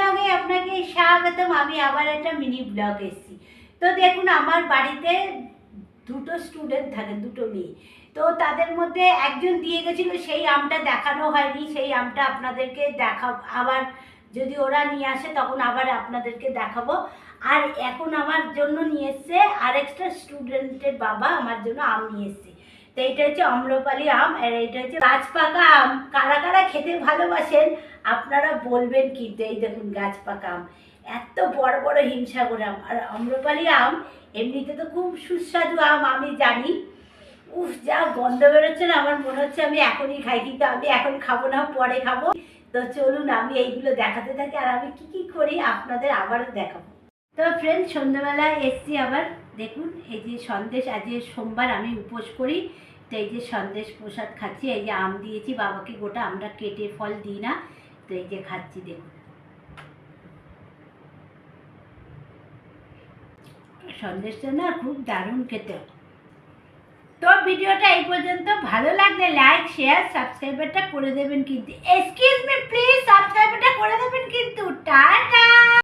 ব্লগে আপনাকে স্বাগতম। আমি আবার একটা মিনি ব্লগ এসেছি। তো দেখুন, আমার বাড়িতে দুটো স্টুডেন্ট থাকে, দুটো মেয়ে। তো তাদের মধ্যে একজন দিয়ে গেছিল, সেই আমটা দেখানো হয়নি, সেই আমটা আপনাদেরকে আবার যদি ওরা নিয়ে আসে তখন আবার আপনাদেরকে দেখাবো। আর এখন আমার জন্য নিয়ে এসছে আরেকটা স্টুডেন্টের বাবা আমার জন্য আম নিয়ে এসছে। তো এইটা হচ্ছে আম্রপালি আম, আর এইটা হচ্ছে গাছ পাকা আম। কারা কারা খেতে ভালোবাসেন আপনারা বলবেন কিন্তু। এই দেখুন গাছ পাকা আম, এত বড় বড় হিমসাগর আম। আর আম্রপালি আম এমনিতে তো খুব সুস্বাদু আম, আমি জানি। উফ, যা গন্ধ বেরোচ্ছে না, আমার মনে হচ্ছে আমি এখনই খাই, কিন্তু আমি এখন খাবো না, পরে খাবো। তো চলুন আমি এইগুলো দেখাতে থাকি, আর আমি কি কি করি আপনাদের আবারও দেখাবো। তো ফ্রেন্ড, সন্ধ্যাবেলায় এসছি আবার। দেখুন এই যে সন্দেশ, আজকে সোমবার আমি উপোস করি, তো এই যে সন্দেশ প্রসাদ খাচ্ছি। এই যে আম দিয়েছি বাবাকে গোটা, আমরা কেটে ফল দিই না, তো এই যে খাচ্ছি। দেখুন সন্দেশটা না খুব দারুণ খেতে। তো ভিডিওটা এই পর্যন্ত, ভালো লাগলে লাইক শেয়ার সাবস্ক্রাইবারটা করে দেবেন কিন্তু। এক্সকিউজ মি প্লিজ, সাবস্ক্রাইবারটা করে দেবেন কিন্তু। টাটা।